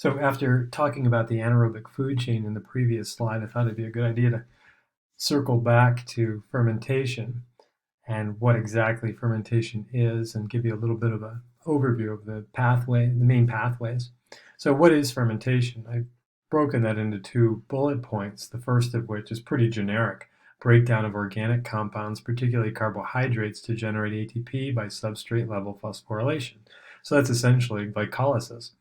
So after talking about the anaerobic food chain in the previous slide, I thought it'd be a good idea to circle back to fermentation and what exactly fermentation is and give you a little bit of an overview of the main pathways. So what is fermentation? I've broken that into 2 bullet points, the first of which is pretty generic: breakdown of organic compounds, particularly carbohydrates, to generate ATP by substrate level phosphorylation. So that's essentially glycolysis.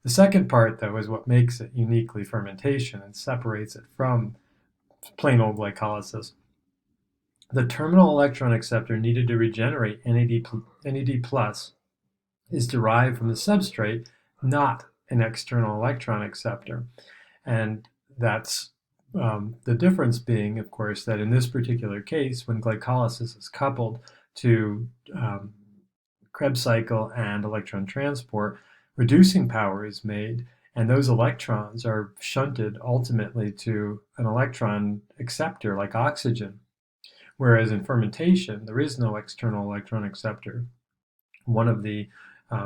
The second part, though, is what makes it uniquely fermentation and separates it from plain old glycolysis. The terminal electron acceptor needed to regenerate NAD plus is derived from the substrate, not an external electron acceptor. And that's the difference being, of course, that in this particular case, when glycolysis is coupled to Krebs cycle and electron transport, reducing power is made, and those electrons are shunted ultimately to an electron acceptor like oxygen. Whereas in fermentation, there is no external electron acceptor. One of the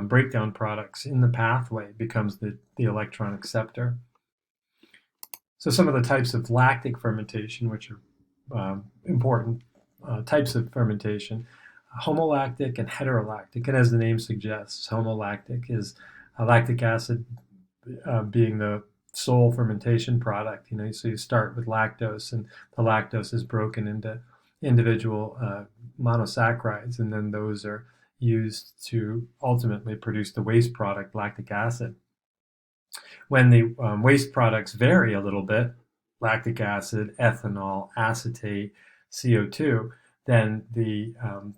breakdown products in the pathway becomes the electron acceptor. So some of the types of lactic fermentation, which are important types of fermentation: homolactic and heterolactic. And as the name suggests, homolactic is lactic acid being the sole fermentation product. So you start with lactose, and the lactose is broken into individual monosaccharides, and then those are used to ultimately produce the waste product, lactic acid. When the waste products vary a little bit, lactic acid, ethanol, acetate, CO2, then the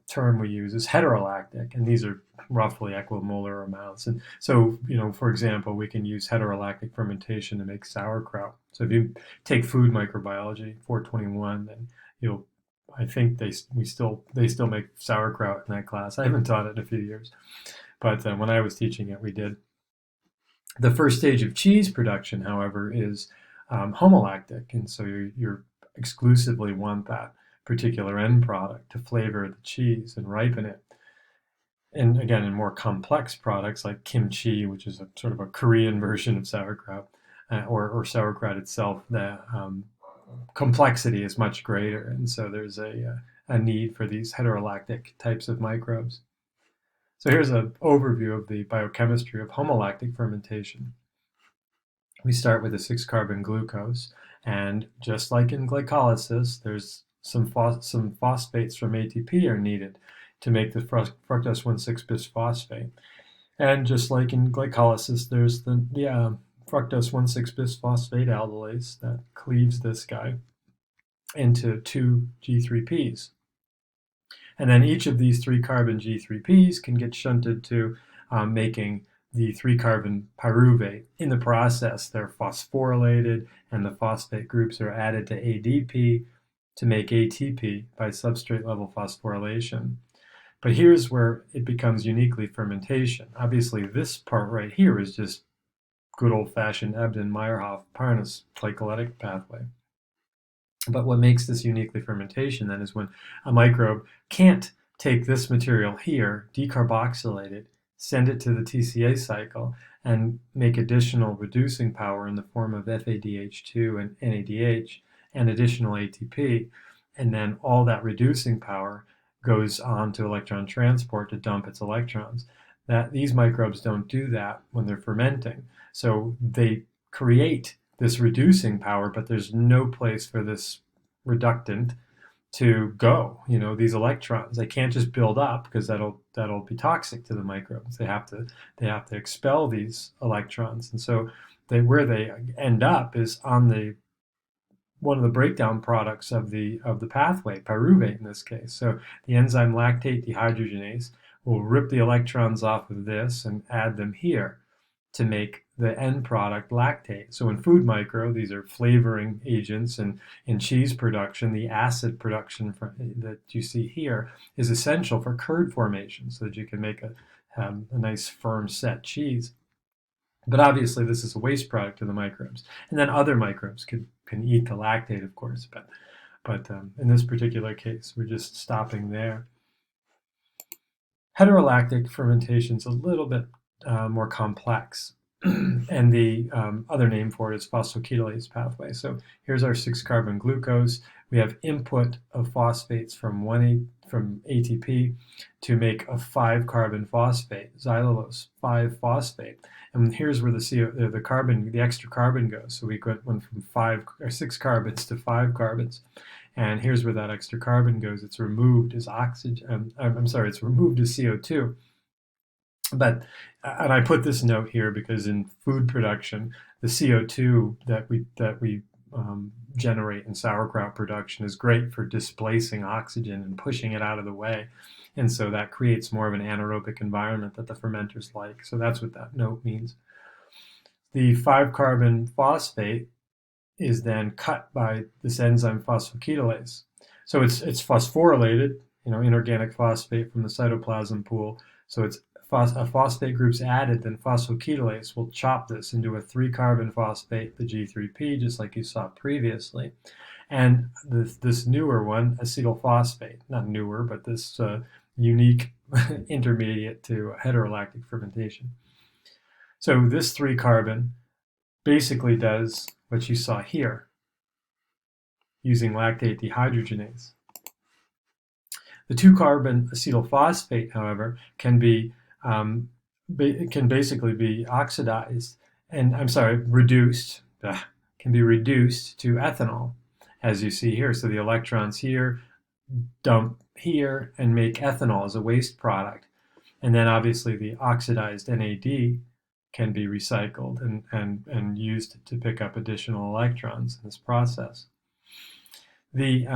term we use is heterolactic, and these are roughly equimolar amounts. And so, for example, we can use heterolactic fermentation to make sauerkraut. So if you take food microbiology 421, then I think they still make sauerkraut in that class. I haven't taught it in a few years, but when I was teaching it, we did. The first stage of cheese production, however, is homolactic, and so you exclusively want that particular end product to flavor the cheese and ripen it. And again, in more complex products like kimchi, which is a sort of a Korean version of sauerkraut, or sauerkraut itself, the complexity is much greater, and so there's a need for these heterolactic types of microbes. So here's an overview of the biochemistry of homolactic fermentation. We start with a 6-carbon glucose, and just like in glycolysis, there's some phosphates from ATP are needed to make the fructose 1,6-bisphosphate. And just like in glycolysis, there's the fructose 1,6-bisphosphate aldolase that cleaves this guy into 2 G3Ps. And then each of these 3-carbon G3Ps can get shunted to making the 3-carbon pyruvate. In the process, they're phosphorylated, and the phosphate groups are added to ADP to make ATP by substrate level phosphorylation. But here's where it becomes uniquely fermentation. Obviously, this part right here is just good old-fashioned Ebden-Meyerhof-Parnas glycolytic pathway. But what makes this uniquely fermentation then is when a microbe can't take this material here, decarboxylate it, send it to the TCA cycle, and make additional reducing power in the form of FADH2 and NADH and additional ATP. And then all that reducing power goes on to electron transport to dump its electrons. These microbes don't do that when they're fermenting. So they create this reducing power, but there's no place for this reductant to go. These electrons, they can't just build up, because that'll be toxic to the microbes. They have to expel these electrons, and so where they end up is on one of the breakdown products of the pathway, pyruvate in this case. So the enzyme lactate dehydrogenase will rip the electrons off of this and add them here to make the end product lactate. So in food micro, these are flavoring agents, and in cheese production, the acid production that you see here is essential for curd formation, so that you can make a nice firm set cheese. But obviously, this is a waste product to the microbes, and then other microbes can eat the lactate, of course. But in this particular case, we're just stopping there. Heterolactic fermentation is a little bit more complex. and the other name for it is phosphoketolase pathway. So here's our 6-carbon glucose. We have input of phosphates from ATP to make a 5-carbon phosphate, xylulose 5-phosphate. And here's where the extra carbon goes. So we went from 6 carbons to 5 carbons. And here's where that extra carbon goes. It's removed as oxygen. It's removed as CO2. And I put this note here because in food production, the CO2 that we generate in sauerkraut production is great for displacing oxygen and pushing it out of the way. And so that creates more of an anaerobic environment that the fermenters like. So that's what that note means. The 5-carbon phosphate is then cut by this enzyme phosphoketolase. So it's phosphorylated, inorganic phosphate from the cytoplasm pool. So it's a phosphate group's added, then phosphoketolase will chop this into a 3-carbon phosphate, the G3P, just like you saw previously. And this newer one, acetyl phosphate, not newer, but this unique intermediate to heterolactic fermentation. So this 3-carbon basically does what you saw here using lactate dehydrogenase. The 2-carbon acetyl phosphate, however, can basically be oxidized reduced, can be reduced to ethanol, as you see here. So the electrons here dump here and make ethanol as a waste product. And then obviously the oxidized NAD can be recycled and used to pick up additional electrons in this process. The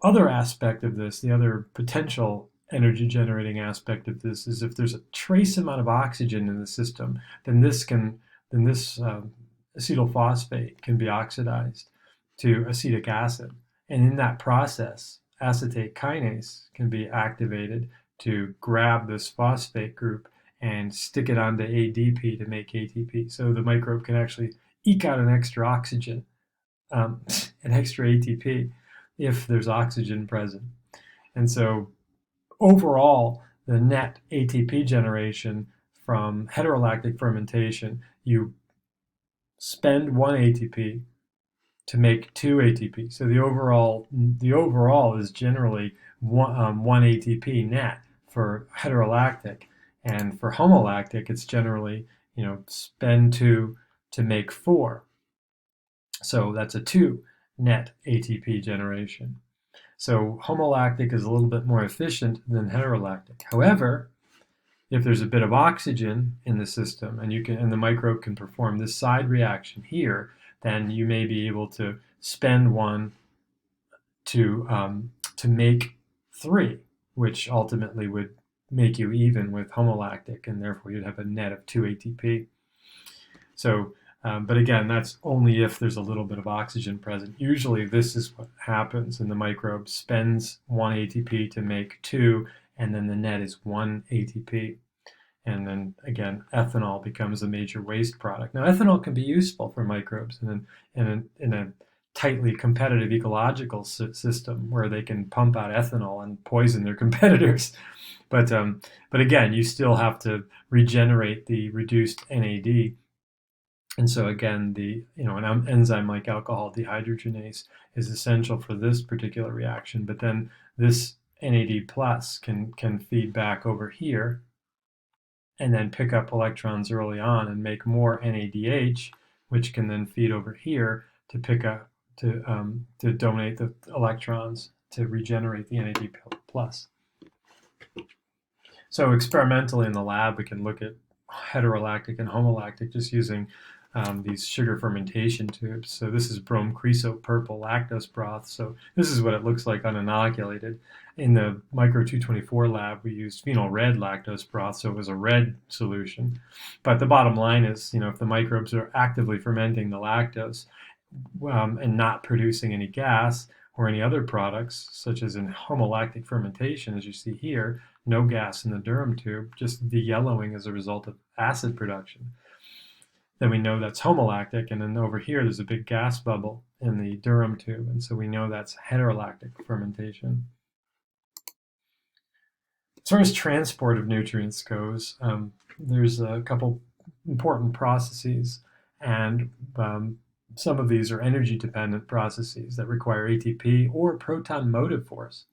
other aspect of this, the other potential energy generating aspect of this, is if there's a trace amount of oxygen in the system, then this acetyl phosphate can be oxidized to acetic acid. And in that process, acetate kinase can be activated to grab this phosphate group and stick it onto ADP to make ATP. So the microbe can actually eke out an extra oxygen, an extra ATP, if there's oxygen present. And so overall, the net ATP generation from heterolactic fermentation, you spend 1 ATP to make 2 ATP. So the overall is generally 1 ATP net for heterolactic. And for homolactic, it's generally, spend 2 to make 4. So that's a 2 net ATP generation. So homolactic is a little bit more efficient than heterolactic. However, if there's a bit of oxygen in the system and the microbe can perform this side reaction here, then you may be able to spend 1 to make 3, which ultimately would make you even with homolactic, and therefore you'd have a net of 2 ATP. So, but again, that's only if there's a little bit of oxygen present. Usually this is what happens, and the microbe spends 1 ATP to make 2, and then the net is 1 ATP. And then again, ethanol becomes a major waste product. Now, ethanol can be useful for microbes in a tightly competitive ecological system where they can pump out ethanol and poison their competitors. But again, you still have to regenerate the reduced NAD. And so again, an enzyme like alcohol dehydrogenase is essential for this particular reaction. But then this NAD plus can feed back over here and then pick up electrons early on and make more NADH, which can then feed over here to pick up to donate the electrons to regenerate the NAD plus. So experimentally in the lab, we can look at heterolactic and homolactic just using these sugar fermentation tubes. So this is brome creosote purple lactose broth. So this is what it looks like uninoculated. In the Micro 224 lab, we used phenol red lactose broth, so it was a red solution. But the bottom line is, if the microbes are actively fermenting the lactose and not producing any gas or any other products, such as in homolactic fermentation, as you see here, no gas in the durum tube, just de-yellowing as a result of acid production, then we know that's homolactic. And then over here, there's a big gas bubble in the durum tube. And so we know that's heterolactic fermentation. As far as transport of nutrients goes, there's a couple important processes, and some of these are energy-dependent processes that require ATP or proton motive force.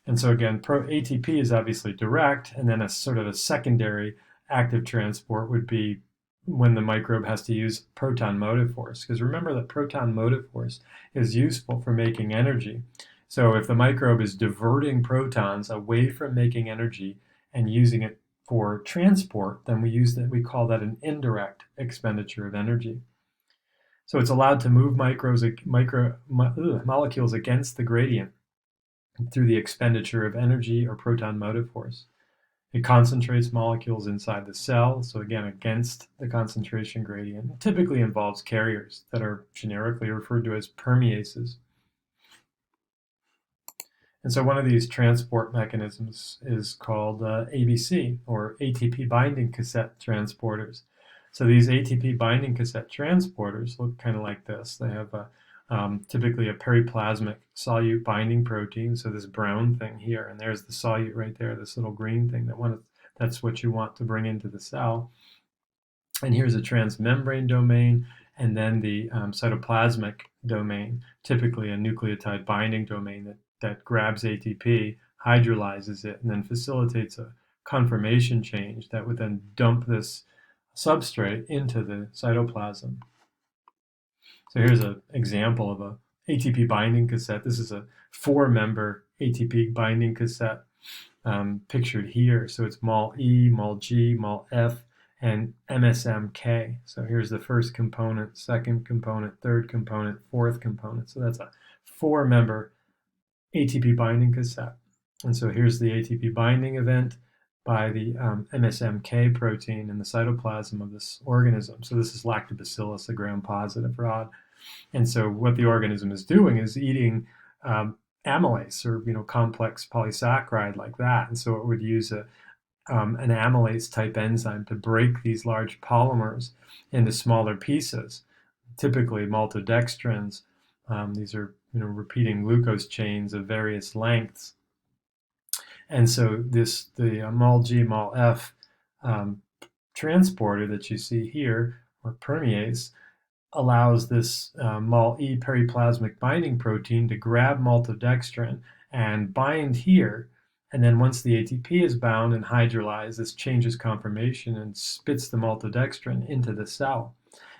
And so again, ATP is obviously direct, and then a sort of a secondary active transport would be when the microbe has to use proton motive force. Because remember that proton motive force is useful for making energy. So if the microbe is diverting protons away from making energy and using it for transport, then we call that an indirect expenditure of energy. So it's allowed to move molecules against the gradient through the expenditure of energy or proton motive force. It concentrates molecules inside the cell, so again, against the concentration gradient. It typically involves carriers that are generically referred to as permeases. And so one of these transport mechanisms is called ABC, or ATP binding cassette transporters. So these ATP binding cassette transporters look kind of like this. They have typically a periplasmic solute binding protein, so this brown thing here, and there's the solute right there, this little green thing, that's what you want to bring into the cell. And here's a transmembrane domain, and then the cytoplasmic domain, typically a nucleotide binding domain that grabs ATP, hydrolyzes it, and then facilitates a conformation change that would then dump this substrate into the cytoplasm. So here's an example of a ATP binding cassette. This is a 4-member ATP binding cassette pictured here. So it's mol E, mol G, mol F, and MSMK. So here's the first component, second component, third component, fourth component. So that's a 4-member ATP binding cassette. And so here's the ATP binding event by the MSMK protein in the cytoplasm of this organism. So this is Lactobacillus, a gram-positive rod. And so what the organism is doing is eating amylase, or complex polysaccharide like that. And so it would use an amylase type enzyme to break these large polymers into smaller pieces, typically maltodextrins. These are repeating glucose chains of various lengths. And so the mol G, mol F transporter that you see here, or permease, allows this mol E periplasmic binding protein to grab maltodextrin and bind here. And then once the ATP is bound and hydrolyzed, this changes conformation and spits the maltodextrin into the cell.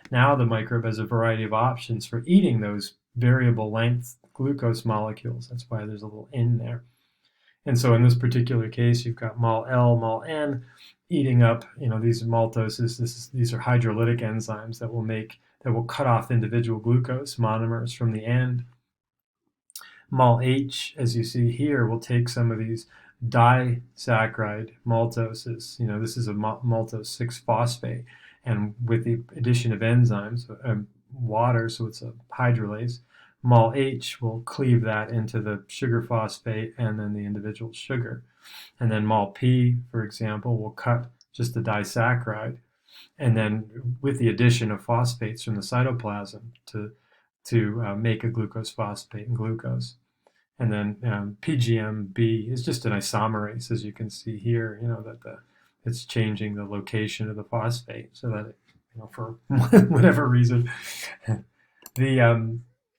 Now the microbe has a variety of options for eating those variable length glucose molecules. That's why there's a little N there. And so in this particular case, you've got mol L, mol N eating up, these maltoses. These are hydrolytic enzymes that will cut off individual glucose monomers from the end. Mol H, as you see here, will take some of these disaccharide maltoses. This is a maltose 6-phosphate, and with the addition of enzymes, water, so it's a hydrolase, mol H will cleave that into the sugar phosphate and then the individual sugar. And then mol P, for example, will cut just the disaccharide, and then with the addition of phosphates from the cytoplasm to make a glucose phosphate and glucose. And then PGMB is just an isomerase, as you can see here, that it's changing the location of the phosphate so that it, for whatever reason.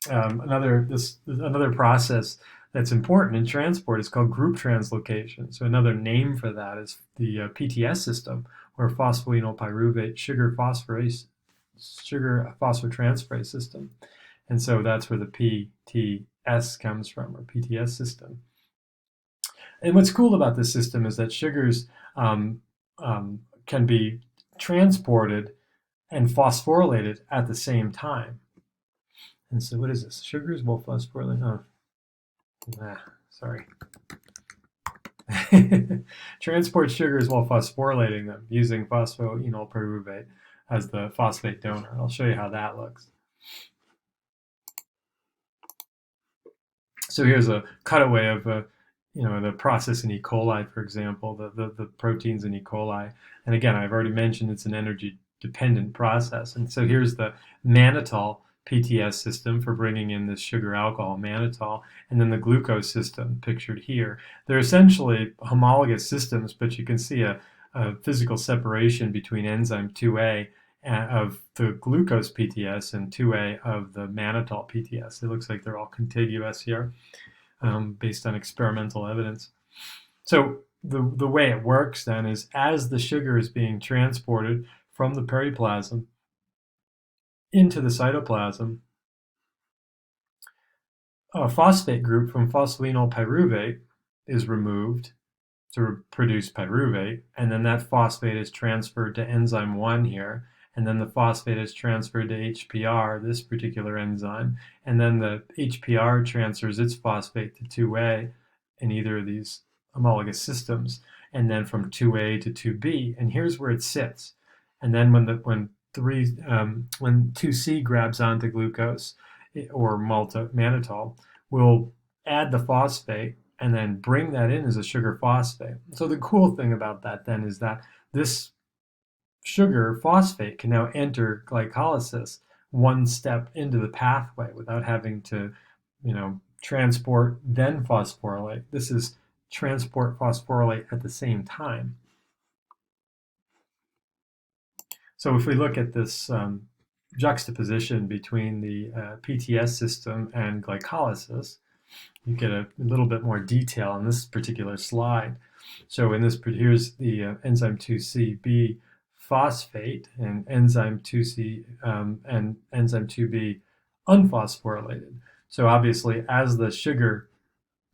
Another process that's important in transport is called group translocation. So another name for that is the PTS system, or phosphoenolpyruvate sugar phosphotransferase system. And so that's where the PTS comes from, or PTS system. And what's cool about this system is that sugars can be transported and phosphorylated at the same time. And so what is this? Sugars will phosphorylate. Sorry. Transport sugars while phosphorylating them using phosphoenolpyruvate as the phosphate donor. I'll show you how that looks. So here's a cutaway of the process in E. coli, for example, the proteins in E. coli. And again, I've already mentioned it's an energy-dependent process. And so here's the mannitol PTS system for bringing in this sugar alcohol, mannitol, and then the glucose system pictured here. They're essentially homologous systems, but you can see a physical separation between enzyme 2A of the glucose PTS and 2A of the mannitol PTS. It looks like they're all contiguous here based on experimental evidence. So the way it works then is as the sugar is being transported from the periplasm into the cytoplasm, a phosphate group from phosphoenol pyruvate is removed to produce pyruvate, and then that phosphate is transferred to enzyme 1 here, and then the phosphate is transferred to HPR, this particular enzyme, and then the HPR transfers its phosphate to 2A in either of these homologous systems, and then from 2A to 2B, and here's where it sits. And then when 2C grabs onto glucose or mannitol, we'll add the phosphate and then bring that in as a sugar phosphate. So the cool thing about that then is that this sugar phosphate can now enter glycolysis one step into the pathway without having to, transport then phosphorylate. This is transport phosphorylate at the same time. So if we look at this juxtaposition between the PTS system and glycolysis, you get a little bit more detail on this particular slide. So here's the enzyme 2CB phosphate and enzyme 2C and enzyme 2B unphosphorylated. So obviously, as the sugar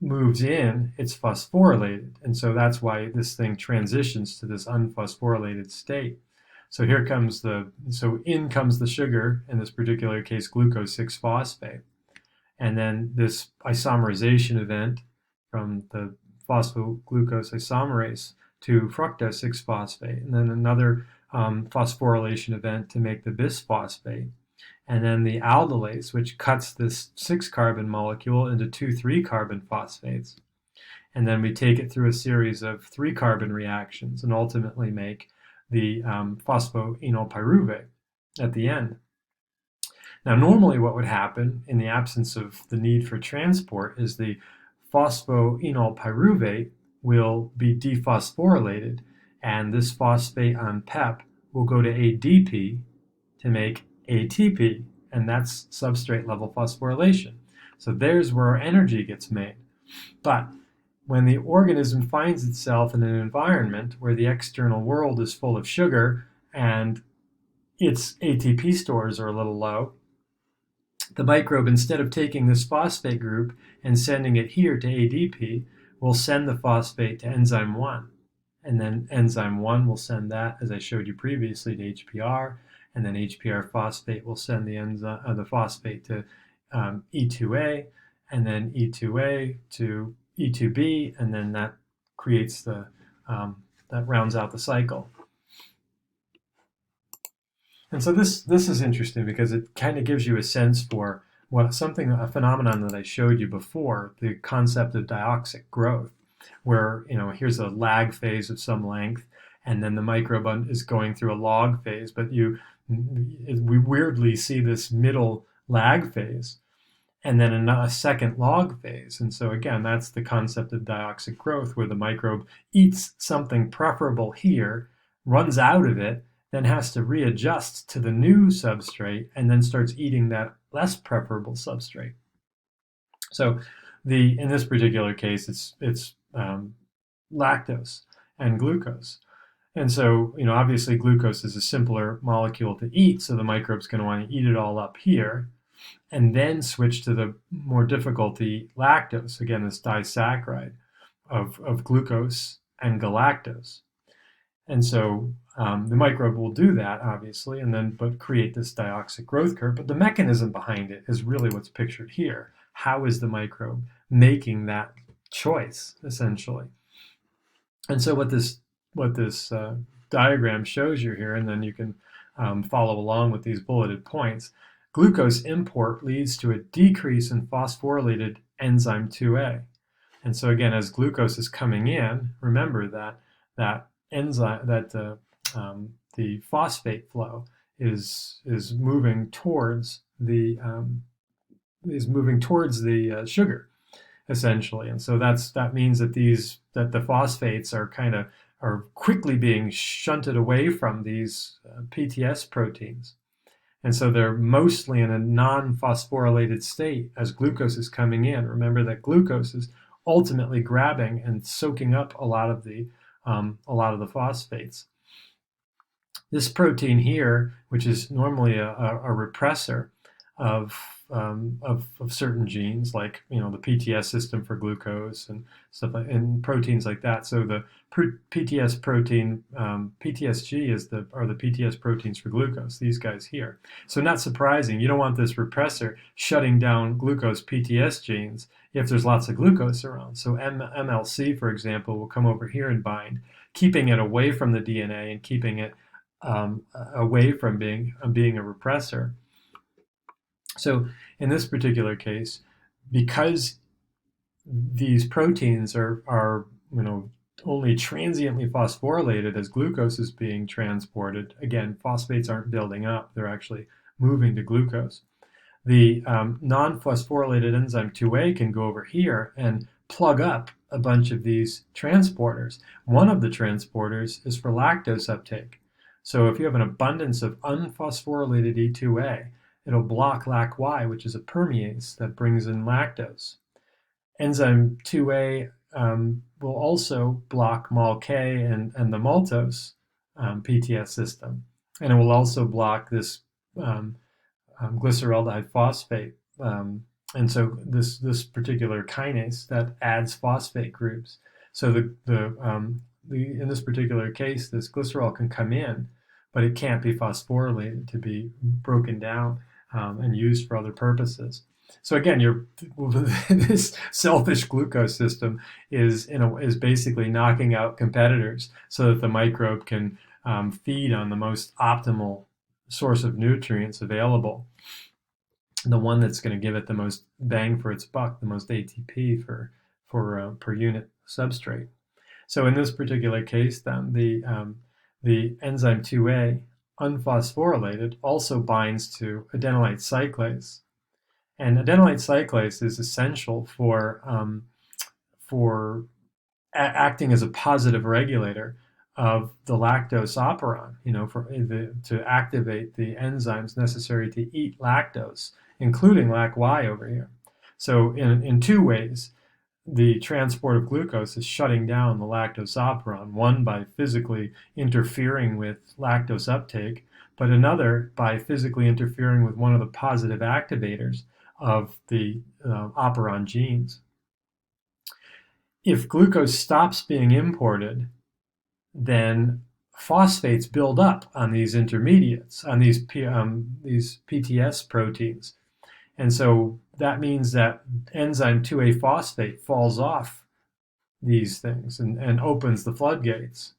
moves in, it's phosphorylated, and so that's why this thing transitions to this unphosphorylated state. So in comes the sugar, in this particular case, glucose 6-phosphate. And then this isomerization event from the phosphoglucose isomerase to fructose 6-phosphate, and then another phosphorylation event to make the bisphosphate. And then the aldolase, which cuts this 6-carbon molecule into 2 3-carbon phosphates. And then we take it through a series of 3-carbon reactions and ultimately make the phosphoenol pyruvate at the end. Now, normally what would happen in the absence of the need for transport is the phosphoenol pyruvate will be dephosphorylated, and this phosphate on PEP will go to ADP to make ATP, and that's substrate level phosphorylation. So there's where our energy gets made. But when the organism finds itself in an environment where the external world is full of sugar and its ATP stores are a little low, the microbe, instead of taking this phosphate group and sending it here to ADP, will send the phosphate to enzyme 1. And then enzyme 1 will send that, as I showed you previously, to HPR, and then HPR phosphate will send the phosphate to E2A, and then E2A to E2B, and then that creates that rounds out the cycle. And so this is interesting because it kind of gives you a sense for a phenomenon that I showed you before, the concept of dioxic growth, where here's a lag phase of some length, and then the microbe is going through a log phase, but we weirdly see this middle lag phase, and then a second log phase. And so again, that's the concept of dioxic growth, where the microbe eats something preferable here, runs out of it, then has to readjust to the new substrate, and then starts eating that less preferable substrate. So in this particular case, it's lactose and glucose. And so, obviously glucose is a simpler molecule to eat, so the microbe's going to want to eat it all up here, and then switch to the more difficult to eat lactose, again, this disaccharide of glucose and galactose. And so the microbe will do that, obviously, but create this dioxic growth curve. But the mechanism behind it is really what's pictured here. How is the microbe making that choice, essentially? And so what this diagram shows you here, and then you can follow along with these bulleted points, glucose import leads to a decrease in phosphorylated enzyme 2A. And so again, as glucose is coming in, remember that enzyme, the phosphate flow is moving towards the sugar, essentially. And so that means that the phosphates are kind of are quickly being shunted away from these PTS proteins. And so they're mostly in a non-phosphorylated state as glucose is coming in. Remember that glucose is ultimately grabbing and soaking up a lot of the phosphates. This protein here, which is normally a repressor of certain genes, like the PTS system for glucose and stuff, and proteins like that. So the PTS protein, PTSG are the PTS proteins for glucose. These guys here. So not surprising, you don't want this repressor shutting down glucose PTS genes if there's lots of glucose around. So MLC, for example, will come over here and bind, keeping it away from the DNA and keeping it away from being a repressor. So in this particular case, because these proteins are only transiently phosphorylated as glucose is being transported, again, phosphates aren't building up, they're actually moving to glucose. The non-phosphorylated enzyme 2A can go over here and plug up a bunch of these transporters. One of the transporters is for lactose uptake. So if you have an abundance of unphosphorylated E2A, it'll block LAC-Y, which is a permease that brings in lactose. Enzyme 2A will also block MALK and the maltose PTS system. And it will also block this glyceraldehyde phosphate. And so this particular kinase that adds phosphate groups. So in this particular case, this glycerol can come in, but it can't be phosphorylated to be broken down and used for other purposes. So again, this selfish glucose system is basically knocking out competitors so that the microbe can feed on the most optimal source of nutrients available, the one that's going to give it the most bang for its buck, the most ATP per unit substrate. So in this particular case, then the enzyme 2A, unphosphorylated, also binds to adenylate cyclase. And adenylate cyclase is essential for acting as a positive regulator of the lactose operon, to activate the enzymes necessary to eat lactose, including LAC-Y over here. So in two ways, the transport of glucose is shutting down the lactose operon, one by physically interfering with lactose uptake, but another by physically interfering with one of the positive activators of the operon genes. If glucose stops being imported, then phosphates build up on these intermediates, on these PTS proteins. And so that means that enzyme 2A phosphate falls off these things and opens the floodgates.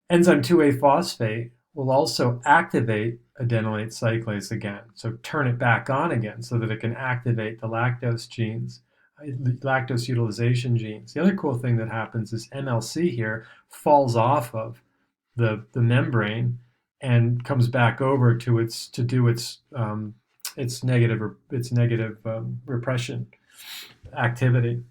Enzyme 2A phosphate will also activate adenylate cyclase again, so turn it back on again so that it can activate the lactose genes, the lactose utilization genes. The other cool thing that happens is MLC here falls off of the membrane and comes back over to do its negative repression activity.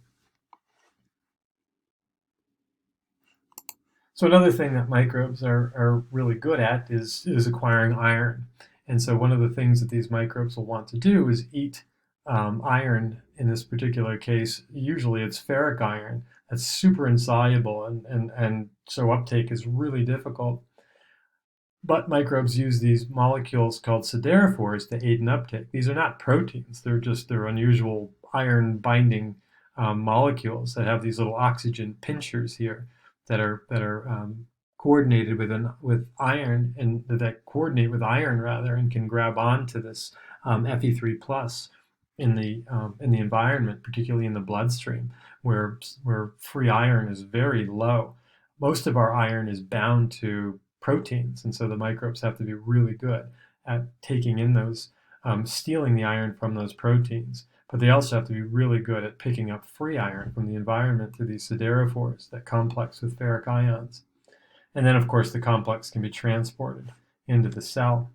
So another thing that microbes are really good at is acquiring iron. And so one of the things that these microbes will want to do is eat iron. In this particular case, usually it's ferric iron that's super insoluble, and so uptake is really difficult. But microbes use these molecules called siderophores to aid in uptake. These are not proteins. They're unusual iron binding molecules that have these little oxygen pinchers here that are coordinated with iron, and that coordinate with iron rather, and can grab onto this Fe3 plus in the environment, particularly in the bloodstream, where free iron is very low. Most of our iron is bound to proteins, and so the microbes have to be really good at taking in those, stealing the iron from those proteins. But they also have to be really good at picking up free iron from the environment through these siderophores that complex with ferric ions. And then, of course, the complex can be transported into the cell.